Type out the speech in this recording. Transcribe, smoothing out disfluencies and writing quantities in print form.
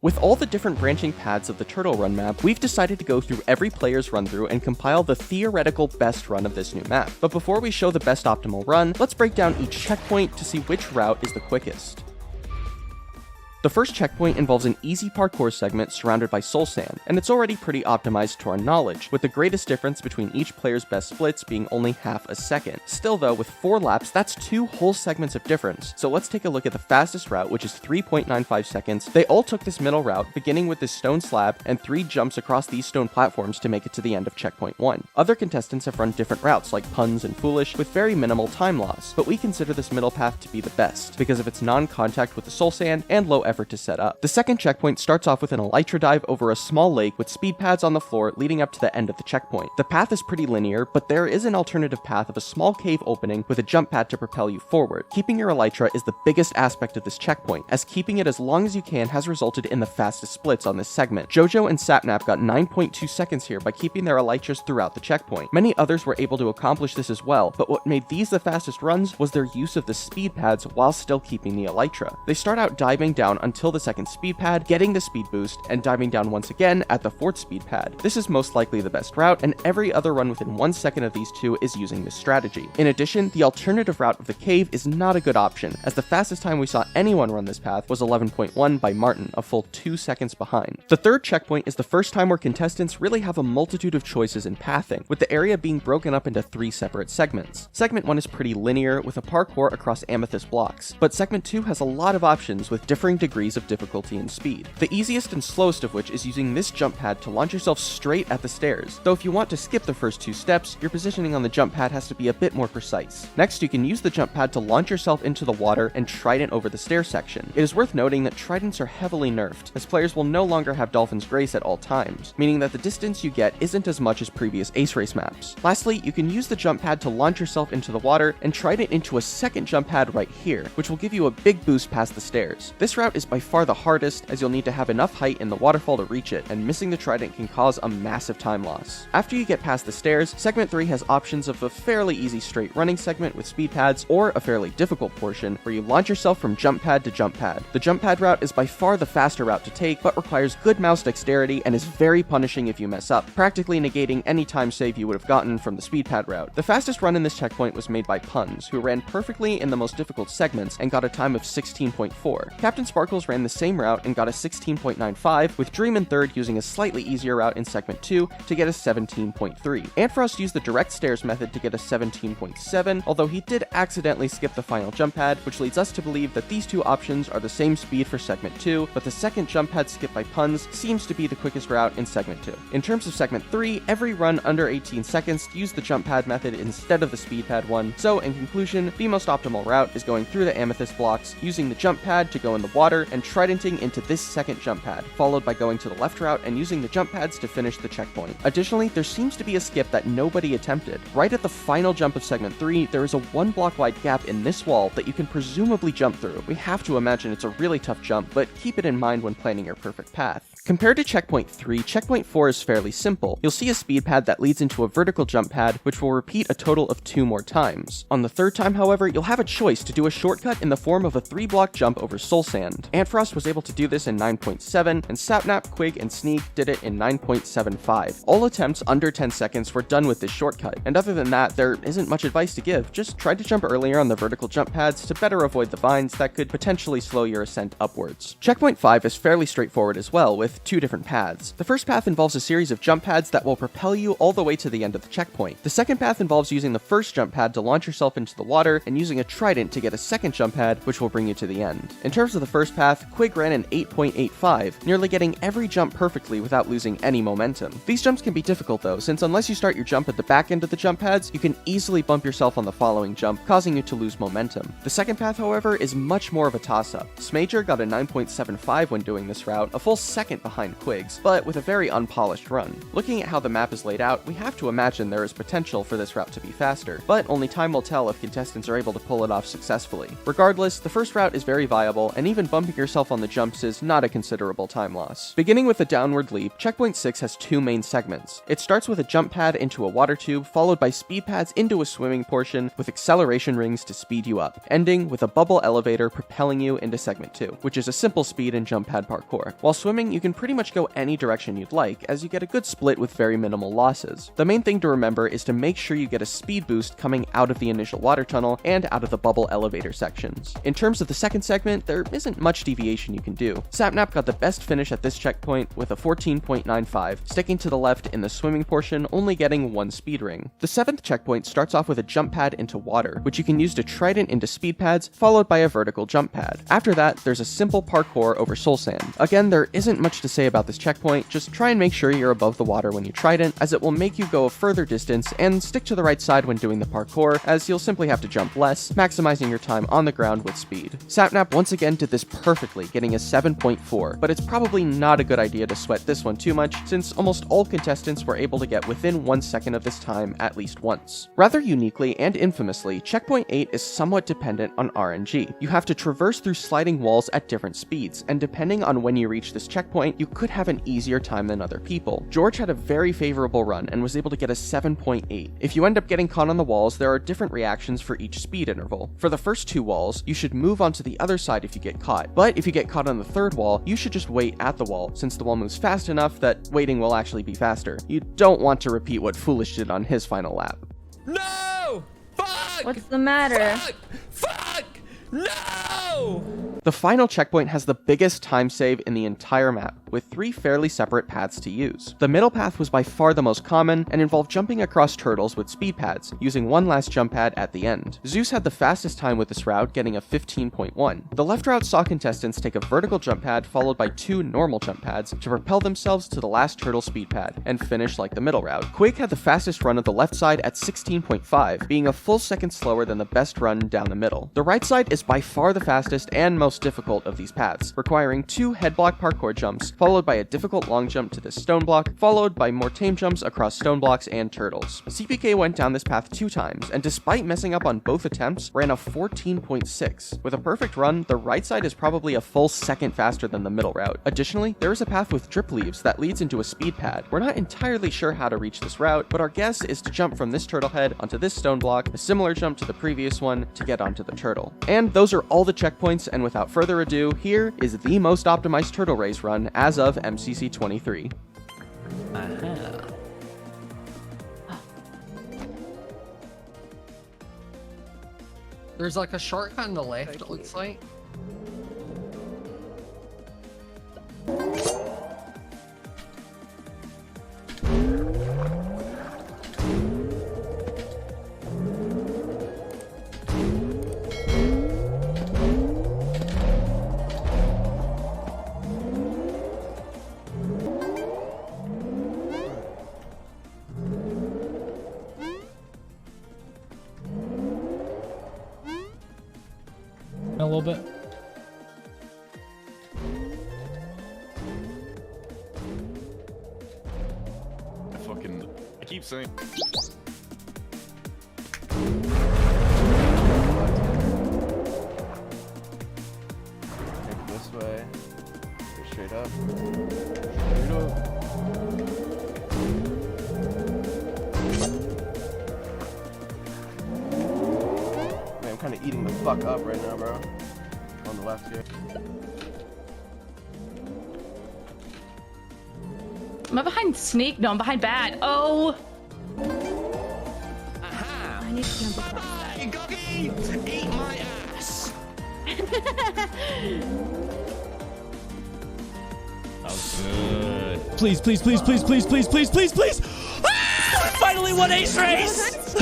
With all the different branching paths of the Turtle Run map, we've decided to go through every player's run through and compile the theoretical best run of this new map. But before we show the best optimal run, let's break down each checkpoint to see which route is the quickest. The first checkpoint involves an easy parkour segment surrounded by soul sand, and it's already pretty optimized to our knowledge, with the greatest difference between each player's best splits being only half a second. Still though, with 4 laps, that's 2 whole segments of difference. So let's take a look at the fastest route, which is 3.95 seconds. They all took this middle route, beginning with this stone slab and 3 jumps across these stone platforms to make it to the end of checkpoint 1. Other contestants have run different routes like Puns and Foolish with very minimal time loss, but we consider this middle path to be the best because of its non-contact with the soul sand and low effort to set up. The second checkpoint starts off with an elytra dive over a small lake with speed pads on the floor leading up to the end of the checkpoint. The path is pretty linear, but there is an alternative path of a small cave opening with a jump pad to propel you forward. Keeping your elytra is the biggest aspect of this checkpoint, as keeping it as long as you can has resulted in the fastest splits on this segment. Jojo and Sapnap got 9.2 seconds here by keeping their elytras throughout the checkpoint. Many others were able to accomplish this as well, but what made these the fastest runs was their use of the speed pads while still keeping the elytra. They start out diving down until the second speed pad, getting the speed boost, and diving down once again at the 4th speed pad. This is most likely the best route, and every other run within 1 second of these two is using this strategy. In addition, the alternative route of the cave is not a good option, as the fastest time we saw anyone run this path was 11.1 by Martin, a full 2 seconds behind. The third checkpoint is the first time where contestants really have a multitude of choices in pathing, with the area being broken up into 3 separate segments. Segment 1 is pretty linear, with a parkour across amethyst blocks, but segment 2 has a lot of options with differing degrees of difficulty and speed. The easiest and slowest of which is using this jump pad to launch yourself straight at the stairs, though if you want to skip the first 2 steps, your positioning on the jump pad has to be a bit more precise. Next, you can use the jump pad to launch yourself into the water and trident over the stair section. It is worth noting that tridents are heavily nerfed, as players will no longer have Dolphin's Grace at all times, meaning that the distance you get isn't as much as previous Ace Race maps. Lastly, you can use the jump pad to launch yourself into the water and trident into a second jump pad right here, which will give you a big boost past the stairs. This route is by far the hardest, as you'll need to have enough height in the waterfall to reach it, and missing the trident can cause a massive time loss. After you get past the stairs, segment 3 has options of a fairly easy straight running segment with speed pads, or a fairly difficult portion where you launch yourself from jump pad to jump pad. The jump pad route is by far the faster route to take, but requires good mouse dexterity and is very punishing if you mess up, practically negating any time save you would have gotten from the speed pad route. The fastest run in this checkpoint was made by Puns, who ran perfectly in the most difficult segments and got a time of 16.4. Captain Sparkles ran the same route and got a 16.95, with Dream in third using a slightly easier route in segment 2 to get a 17.3. Antfrost used the direct stairs method to get a 17.7, although he did accidentally skip the final jump pad, which leads us to believe that these two options are the same speed for segment 2, but the second jump pad skip by Puns seems to be the quickest route in segment 2. In terms of segment 3, every run under 18 seconds used the jump pad method instead of the speed pad one, so in conclusion, the most optimal route is going through the amethyst blocks, using the jump pad to go in the water, and tridenting into this second jump pad, followed by going to the left route and using the jump pads to finish the checkpoint. Additionally, there seems to be a skip that nobody attempted. Right at the final jump of segment 3, there is a 1 block wide gap in this wall that you can presumably jump through. We have to imagine it's a really tough jump, but keep it in mind when planning your perfect path. Compared to checkpoint 3, checkpoint 4 is fairly simple. You'll see a speed pad that leads into a vertical jump pad, which will repeat a total of 2 more times. On the 3rd time, however, you'll have a choice to do a shortcut in the form of a 3-block jump over soul sand. Antfrost was able to do this in 9.7, and Sapnap, Quig, and Sneak did it in 9.75. All attempts under 10 seconds were done with this shortcut, and other than that, there isn't much advice to give. Just try to jump earlier on the vertical jump pads to better avoid the vines that could potentially slow your ascent upwards. Checkpoint 5 is fairly straightforward as well, with 2 different paths. The first path involves a series of jump pads that will propel you all the way to the end of the checkpoint. The second path involves using the first jump pad to launch yourself into the water and using a trident to get a second jump pad, which will bring you to the end. In terms of the first path, Quig ran an 8.85, nearly getting every jump perfectly without losing any momentum. These jumps can be difficult though, since unless you start your jump at the back end of the jump pads, you can easily bump yourself on the following jump, causing you to lose momentum. The second path, however, is much more of a toss-up. Smager got a 9.75 when doing this route, a full second behind Quig's, but with a very unpolished run. Looking at how the map is laid out, we have to imagine there is potential for this route to be faster, but only time will tell if contestants are able to pull it off successfully. Regardless, the first route is very viable, and even bumping bumping yourself on the jumps is not a considerable time loss. Beginning with the downward leap, checkpoint 6 has two main segments. It starts with a jump pad into a water tube, followed by speed pads into a swimming portion with acceleration rings to speed you up, ending with a bubble elevator propelling you into segment 2, which is a simple speed and jump pad parkour. While swimming, you can pretty much go any direction you'd like, as you get a good split with very minimal losses. The main thing to remember is to make sure you get a speed boost coming out of the initial water tunnel and out of the bubble elevator sections. In terms of the second segment, there isn't much deviation you can do. Sapnap got the best finish at this checkpoint with a 14.95, sticking to the left in the swimming portion, only getting one speed ring. The seventh checkpoint starts off with a jump pad into water, which you can use to trident into speed pads, followed by a vertical jump pad. After that, there's a simple parkour over soul sand. Again, there isn't much to say about this checkpoint, just try and make sure you're above the water when you trident, as it will make you go a further distance, and stick to the right side when doing the parkour, as you'll simply have to jump less, maximizing your time on the ground with speed. Sapnap once again did this perfectly, getting a 7.4, but it's probably not a good idea to sweat this one too much, since almost all contestants were able to get within 1 second of this time at least once. Rather uniquely and infamously, checkpoint 8 is somewhat dependent on RNG. You have to traverse through sliding walls at different speeds, and depending on when you reach this checkpoint, you could have an easier time than other people. George had a very favorable run and was able to get a 7.8. If you end up getting caught on the walls, there are different reactions for each speed interval. For the first two walls, you should move onto the other side if you get caught, but if you get caught on the third wall, you should just wait at the wall, since the wall moves fast enough that waiting will actually be faster. You don't want to repeat what Foolish did on his final lap. No! Fuck! What's the matter? Fuck! No! The final checkpoint has the biggest time save in the entire map, with 3 fairly separate paths to use. The middle path was by far the most common, and involved jumping across turtles with speed pads, using one last jump pad at the end. Zeus had the fastest time with this route, getting a 15.1. The left route saw contestants take a vertical jump pad followed by 2 normal jump pads to propel themselves to the last turtle speed pad, and finish like the middle route. Quake had the fastest run of the left side at 16.5, being a full second slower than the best run down the middle. The right side is by far the fastest and most difficult of these paths, requiring 2 headblock parkour jumps, followed by a difficult long jump to this stone block, followed by more tame jumps across stone blocks and turtles. Seapeekay went down this path 2 times, and despite messing up on both attempts, ran a 14.6. With a perfect run, the right side is probably a full second faster than the middle route. Additionally, there is a path with drip leaves that leads into a speed pad. We're not entirely sure how to reach this route, but our guess is to jump from this turtle head onto this stone block, a similar jump to the previous one, to get onto the turtle. And those are all the checkpoints, and without further ado, here is the most optimized turtle race run as of MCC 23. There's like a shortcut on the left, it looks like. A little bit. I keep saying. Take this way. Go straight up. Straight up. Man, I'm kind of eating the fuck up right now, bro. On the left here. Am I behind Snake? No, I'm behind Bad. Oh! Aha! I need to jump across that. Hey, Goggy! Eat my ass! That was good. Please, please, please, please, please, please, please, please, please! Ah! We finally won Ace Race!